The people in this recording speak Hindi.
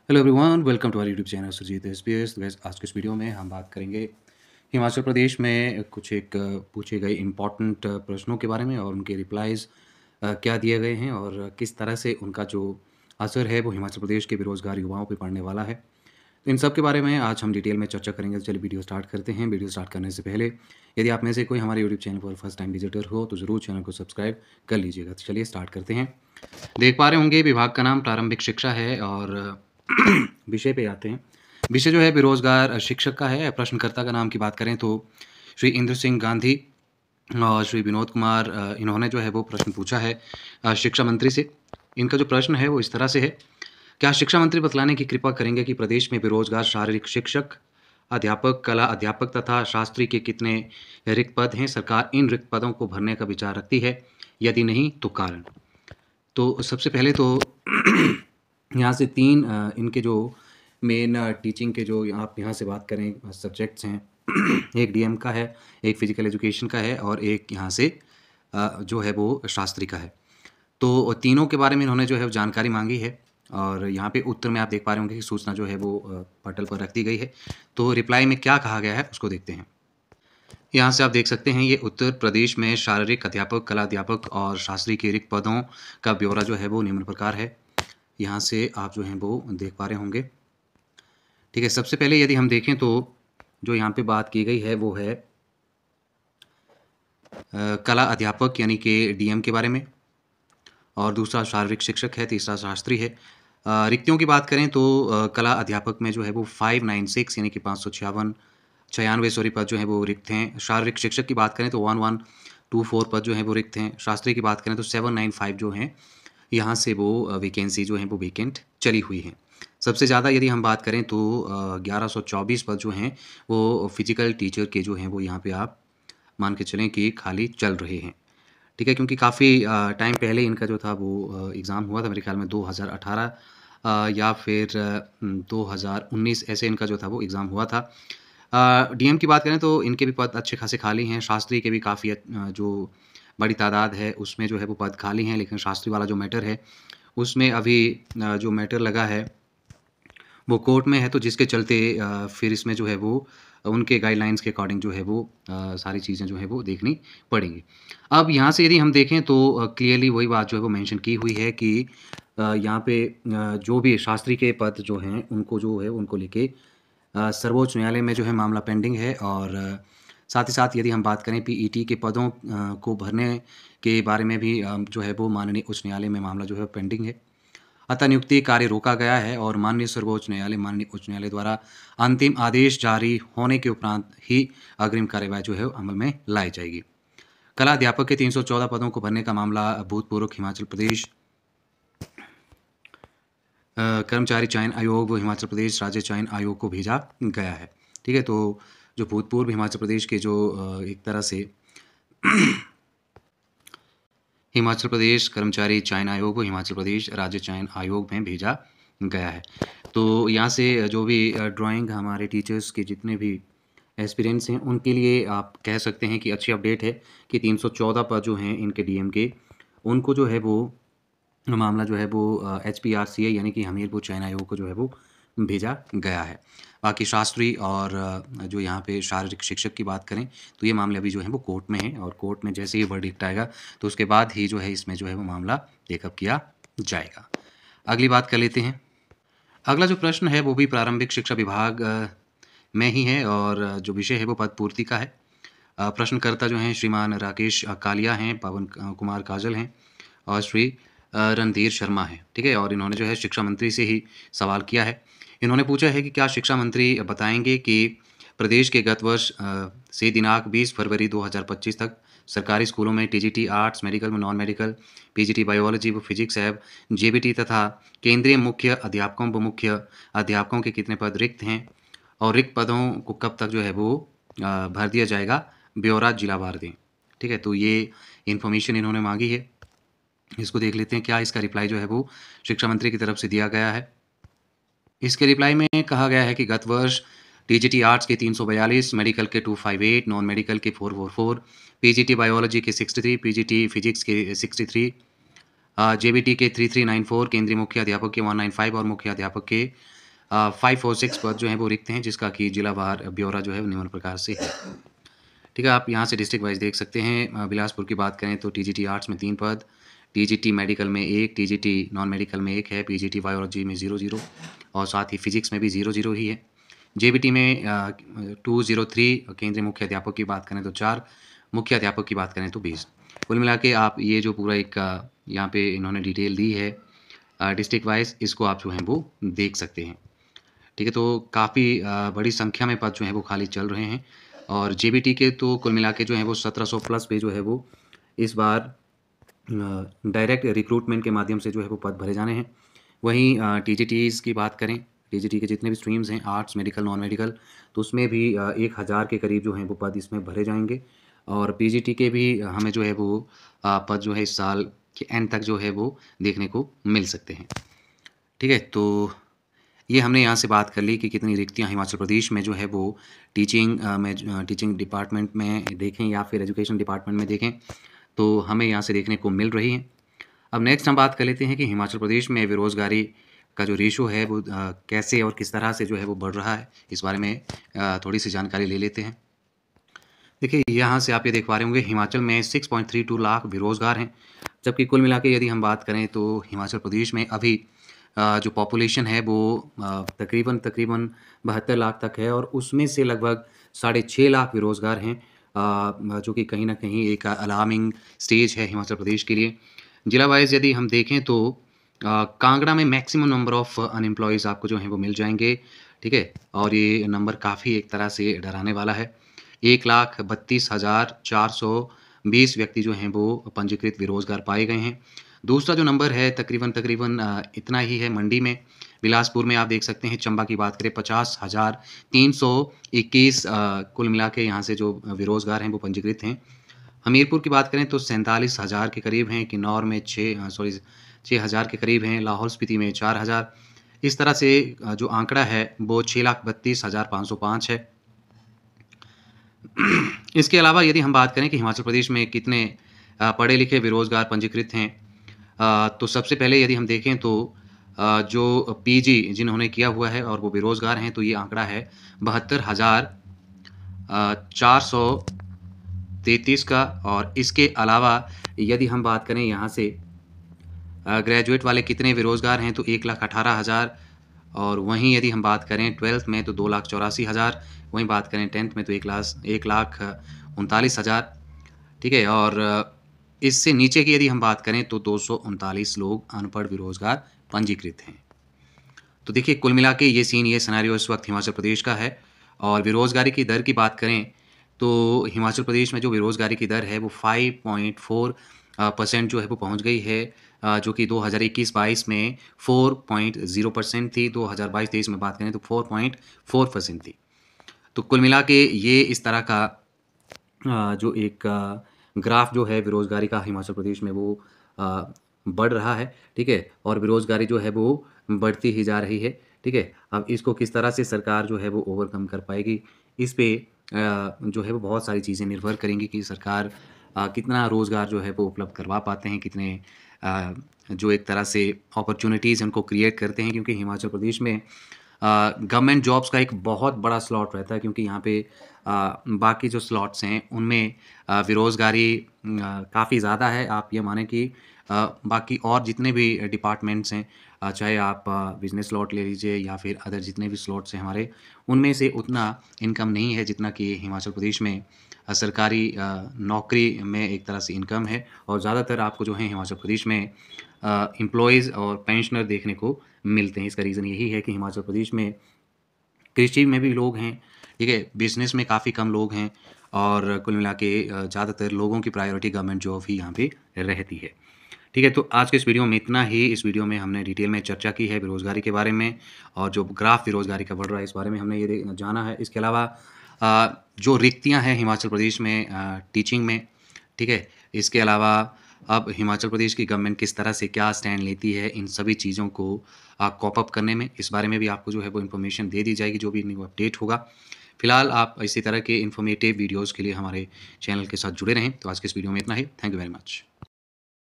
Hello everyone, welcome to our YouTube channel Sujit SPS. तो गाइस, आज के इस वीडियो में हम बात करेंगे हिमाचल प्रदेश में कुछ एक पूछे गए इम्पोर्टेंट प्रश्नों के बारे में और उनके रिप्लाईज़ क्या दिए गए हैं और किस तरह से उनका जो असर है वो हिमाचल प्रदेश के बेरोज़गार युवाओं पे पड़ने वाला है। तो इन सब के बारे में आज हम डिटेल में चर्चा करेंगे। तो चलिए वीडियो स्टार्ट करते हैं। वीडियो स्टार्ट करने से पहले यदि आप में से कोई हमारे यूट्यूब चैनल पर फर्स्ट टाइम विजिटर हो तो ज़रूर चैनल को सब्सक्राइब कर लीजिएगा। तो चलिए स्टार्ट करते हैं। देख पा रहे होंगे विभाग का नाम प्रारंभिक शिक्षा है और विषय पे आते हैं। विषय जो है बेरोज़गार शिक्षक का है। प्रश्नकर्ता का नाम की बात करें तो श्री इंद्र सिंह गांधी और श्री विनोद कुमार इन्होंने जो है वो प्रश्न पूछा है शिक्षा मंत्री से। इनका जो प्रश्न है वो इस तरह से है, क्या शिक्षा मंत्री बतलाने की कृपा करेंगे कि प्रदेश में बेरोज़गार शारीरिक शिक्षक, अध्यापक, कला अध्यापक तथा शास्त्री के कितने रिक्त पद हैं? सरकार इन रिक्त पदों को भरने का विचार रखती है? यदि नहीं तो कारण? तो सबसे पहले तो यहाँ से 3 इनके जो मेन टीचिंग के जो आप यहाँ से बात करें सब्जेक्ट्स हैं एक डीएम का है, एक फिजिकल एजुकेशन का है और एक यहाँ से जो है वो शास्त्री का है। तो तीनों के बारे में इन्होंने जो है वो जानकारी मांगी है और यहाँ पे उत्तर में आप देख पा रहे होंगे कि सूचना जो है वो पटल पर रख दी गई है। तो रिप्लाई में क्या कहा गया है उसको देखते हैं। यहाँ से आप देख सकते हैं ये उत्तर प्रदेश में शारीरिक अध्यापक, कला अध्यापक और शास्त्री के रिक्त पदों का ब्यौरा जो है वो निम्न प्रकार है। यहाँ से आप जो हैं वो देख पा रहे होंगे। ठीक है, सबसे पहले यदि हम देखें तो जो यहाँ पे बात की गई है वो है कला अध्यापक यानी कि डीएम के बारे में, और दूसरा शारीरिक शिक्षक है, तीसरा शास्त्री है। रिक्तियों की बात करें तो कला अध्यापक में जो है वो 596 यानी कि 596 सॉरी पद जो है वो रिक्त हैं। शारीरिक शिक्षक की बात करें तो 1124 पद जो हैं वो रिक्त हैं। शास्त्री की बात करें तो 795 जो हैं यहाँ से वो वैकेंसी जो हैं वो वैकेंट चली हुई हैं। सबसे ज़्यादा यदि हम बात करें तो 1124 पद जो हैं वो फिजिकल टीचर के जो हैं वो यहाँ पे आप मान के चलें कि खाली चल रहे हैं। ठीक है, क्योंकि काफ़ी टाइम पहले इनका जो था वो एग्ज़ाम हुआ था, मेरे ख्याल में 2018 या फिर 2019 ऐसे इनका जो था वो एग्ज़ाम हुआ था। डीएम की बात करें तो इनके भी पद अच्छे खासे खाली हैं। शास्त्री के भी काफ़ी जो बड़ी तादाद है उसमें जो है वो पद खाली हैं, लेकिन शास्त्री वाला जो मैटर है उसमें अभी जो मैटर लगा है वो कोर्ट में है, तो जिसके चलते फिर इसमें जो है वो उनके गाइडलाइंस के अकॉर्डिंग जो है वो सारी चीज़ें जो है वो देखनी पड़ेंगी। अब यहाँ से यदि हम देखें तो क्लियरली वही बात जो है वो मेंशन की हुई है कि यहाँ पे जो भी शास्त्री के पद जो हैं उनको जो है उनको लेके सर्वोच्च न्यायालय में जो है मामला पेंडिंग है। और साथ ही साथ यदि हम बात करें पीईटी के पदों को भरने के बारे में भी जो है वो माननीय उच्च न्यायालय में मामला जो है पेंडिंग है। अतः नियुक्ति कार्य रोका गया है और माननीय सर्वोच्च न्यायालय उच्च न्यायालय द्वारा अंतिम आदेश जारी होने के उपरांत ही अग्रिम कार्यवाही जो है अमल में लाई जाएगी। कला अध्यापक के 314 पदों को भरने का मामला भूतपूर्व हिमाचल प्रदेश कर्मचारी चयन आयोग व हिमाचल प्रदेश राज्य चयन आयोग को भेजा गया है। ठीक है, तो जो भूतपूर्व हिमाचल प्रदेश के जो एक तरह से हिमाचल प्रदेश कर्मचारी चयन आयोग को हिमाचल प्रदेश राज्य चयन आयोग में भेजा गया है। तो यहाँ से जो भी ड्राइंग हमारे टीचर्स के जितने भी एस्पिरेंट्स हैं उनके लिए आप कह सकते हैं कि अच्छी अपडेट है कि 314 पद जो हैं इनके डीएम के, उनको जो है वो मामला जो है वो HPRCA यानी कि हमीरपुर चयन आयोग को जो है वो भेजा गया है। बाकी शास्त्री और जो यहाँ पे शारीरिक शिक्षक की बात करें तो ये मामले अभी जो है वो कोर्ट में है और कोर्ट में जैसे ही वर्डिक्ट आएगा तो उसके बाद ही जो है इसमें जो है वो मामला टेकअप किया जाएगा। अगली बात कर लेते हैं। अगला जो प्रश्न है वो भी प्रारंभिक शिक्षा विभाग में ही है और जो विषय है वो पद पूर्ति का है। प्रश्नकर्ता जो हैं श्रीमान राकेश कालिया हैं, पवन कुमार काजल हैं और श्री रणधीर शर्मा हैं। ठीक है, और इन्होंने जो है शिक्षा मंत्री से ही सवाल किया है। इन्होंने पूछा है कि क्या शिक्षा मंत्री बताएंगे कि प्रदेश के गत वर्ष से दिनांक 20 फरवरी 2025 तक सरकारी स्कूलों में टीजीटी आर्ट्स, मेडिकल व नॉन मेडिकल, पीजीटी बायोलॉजी व फिजिक्स एवं जेबीटी तथा केंद्रीय मुख्य अध्यापकों व मुख्य अध्यापकों के कितने पद रिक्त हैं और रिक्त पदों को कब तक जो है वो भर दिया जाएगा, ब्यौरा जिलावार दें। ठीक है, तो ये इन्फॉर्मेशन इन्होंने मांगी है। इसको देख लेते हैं क्या इसका रिप्लाई जो है वो शिक्षा मंत्री की तरफ से दिया गया है। इसके रिप्लाई में कहा गया है कि गत वर्ष टीजीटी आर्ट्स के 342, मेडिकल के 258, नॉन मेडिकल के 444, पीजीटी बायोलॉजी के 63, पीजीटी फिजिक्स के 63, जेबीटी के 3394, केंद्रीय मुख्य अध्यापक के 195 और मुख्य अध्यापक के 546 पद जो हैं वो रिक्त हैं, जिसका कि जिलावार ब्यौरा जो है वो निम्न प्रकार से है। ठीक है, आप यहाँ से डिस्ट्रिक्ट वाइज देख सकते हैं। बिलासपुर की बात करें तो टीजीटी आर्ट्स में 3 पद, टीजीटी मेडिकल में 1, टीजीटी नॉन मेडिकल में 1 है, पीजीटी बायोलॉजी में 0-0 और साथ ही फिजिक्स में भी 0-0 ही है। जेबीटी में 203, केंद्रीय मुख्य अध्यापक की बात करें तो 4, मुख्य अध्यापक की बात करें तो 20। कुल मिला के आप ये जो पूरा एक यहाँ पे इन्होंने डिटेल दी है डिस्ट्रिक्ट वाइज, इसको आप जो हैं वो देख सकते हैं। ठीक है, तो काफ़ी बड़ी संख्या में पद जो हैं वो खाली चल रहे हैं और जेबीटी के तो कुल मिला के जो है वो 1700 प्लस पे जो है वो इस बार डायरेक्ट रिक्रूटमेंट के माध्यम से जो है वो पद भरे जाने हैं। वहीं टीजीटीज़ की बात करें, टीजीटी के जितने भी स्ट्रीम्स हैं आर्ट्स, मेडिकल, नॉन मेडिकल, तो उसमें भी 1000 के करीब जो हैं वो पद इसमें भरे जाएंगे और पीजीटी के भी हमें जो है वो पद जो है इस साल के एंड तक जो है वो देखने को मिल सकते हैं। ठीक है, तो ये हमने यहाँ से बात कर ली कि कितनी रिक्तियाँ हिमाचल प्रदेश में जो है वो टीचिंग डिपार्टमेंट में देखें या फिर एजुकेशन डिपार्टमेंट में देखें तो हमें यहाँ से देखने को मिल रही हैं। अब नेक्स्ट हम बात कर लेते हैं कि हिमाचल प्रदेश में बेरोज़गारी का जो रेशो है वो कैसे और किस तरह से जो है वो बढ़ रहा है, इस बारे में थोड़ी सी जानकारी ले लेते हैं। देखिए, यहाँ से आप ये देख पा रहे होंगे हिमाचल में 6.32 लाख बेरोज़गार हैं, जबकि कुल मिला के यदि हम बात करें तो हिमाचल प्रदेश में अभी जो पॉपुलेशन है वो तकरीबन 72 लाख तक है और उसमें से लगभग 6.5 लाख बेरोज़गार हैं, जो कि कहीं न कहीं एक अलार्मिंग स्टेज है हिमाचल प्रदेश के लिए। जिला वाइज़ यदि हम देखें तो कांगड़ा में मैक्सिमम नंबर ऑफ़ अनएम्प्लॉइज़ आपको जो हैं वो मिल जाएँगे, ठीक है? और ये नंबर काफ़ी एक तरह से डराने वाला है। 1,32,420 व्यक्ति जो हैं वो पंजीकृत बेरोज़गार पाए गए हैं। दूसरा जो नंबर है तकरीबन इतना ही है मंडी में। बिलासपुर में आप देख सकते हैं, चंबा की बात करें 50,321 कुल मिला के यहाँ से जो बेरोज़गार हैं वो पंजीकृत हैं। हमीरपुर की बात करें तो 47,000 के करीब हैं, किन्नौर में 6,000 के करीब हैं, लाहौल स्पीति में 4,000। इस तरह से जो आंकड़ा है वो 6,32,505 है। इसके अलावा यदि हम बात करें कि हिमाचल प्रदेश में कितने पढ़े लिखे बेरोज़गार पंजीकृत हैं, तो सबसे पहले यदि हम देखें तो जो पीजी जिन्होंने किया हुआ है और वो बेरोज़गार हैं, तो ये आंकड़ा है 72,433 का। और इसके अलावा यदि हम बात करें यहाँ से ग्रेजुएट वाले कितने बेरोज़गार हैं, तो 1,18,000 और वहीं यदि हम बात करें 12th में तो 2,84,000, वहीं बात करें 10th में तो 1,39,000, ठीक है? और इससे नीचे की यदि हम बात करें तो 239 लोग अनपढ़ बेरोज़गार पंजीकृत हैं। तो देखिए, कुल मिला के ये सिनेरियो इस वक्त हिमाचल प्रदेश का है। और बेरोज़गारी की दर की बात करें तो हिमाचल प्रदेश में जो बेरोज़गारी की दर है वो 5.4% जो है वो पहुंच गई है, जो कि 2021-22 में 4.0% थी, 2022-23 में बात करें तो 4.4% थी। तो कुल मिला के ये इस तरह का जो एक ग्राफ जो है बेरोज़गारी का हिमाचल प्रदेश में वो बढ़ रहा है, ठीक है? और बेरोज़गारी जो है वो बढ़ती ही जा रही है, ठीक है? अब इसको किस तरह से सरकार जो है वो ओवरकम कर पाएगी, इस पे जो है वो बहुत सारी चीज़ें निर्भर करेंगी कि सरकार कितना रोज़गार जो है वो उपलब्ध करवा पाते हैं, कितने जो एक तरह से अपॉर्च्युनिटीज़ उनको क्रिएट करते हैं, क्योंकि हिमाचल प्रदेश में गवर्नमेंट जॉब्स का एक बहुत बड़ा स्लॉट रहता है, क्योंकि यहाँ पे बाकी जो स्लॉट्स हैं उनमें बेरोज़गारी काफ़ी ज़्यादा है। आप ये मानें कि बाकी और जितने भी डिपार्टमेंट्स हैं, चाहे आप बिज़नेस स्लॉट ले लीजिए या फिर अदर जितने भी स्लॉट्स हैं हमारे, उनमें से उतना इनकम नहीं है जितना कि हिमाचल प्रदेश में सरकारी नौकरी में एक तरह से इनकम है। और ज़्यादातर आपको जो है हिमाचल प्रदेश में एम्प्लॉइज़ और पेंशनर देखने को मिलते हैं। इसका रीज़न यही है कि हिमाचल प्रदेश में कृषि में भी लोग हैं, ठीक है? बिज़नेस में काफ़ी कम लोग हैं और कुल मिला के ज़्यादातर लोगों की प्रायोरिटी गवर्नमेंट जॉब ही यहाँ पे रहती है, ठीक है? तो आज के इस वीडियो में इतना ही। इस वीडियो में हमने डिटेल में चर्चा की है बेरोज़गारी के बारे में और जो ग्राफ बेरोज़गारी का बढ़ रहा है इस बारे में हमने ये जाना है। इसके अलावा जो रिक्तियाँ हैं हिमाचल प्रदेश में टीचिंग में, ठीक है? इसके अलावा अब हिमाचल प्रदेश की गवर्नमेंट किस तरह से क्या स्टैंड लेती है इन सभी चीज़ों को कॉप अप करने में, इस बारे में भी आपको जो है वो इन्फॉर्मेशन दे दी जाएगी जो भी न्यू अपडेट होगा। फिलहाल आप इसी तरह के इन्फॉर्मेटिव वीडियोज़ के लिए हमारे चैनल के साथ जुड़े रहें। तो आज के इस वीडियो में इतना ही। Thank you very much.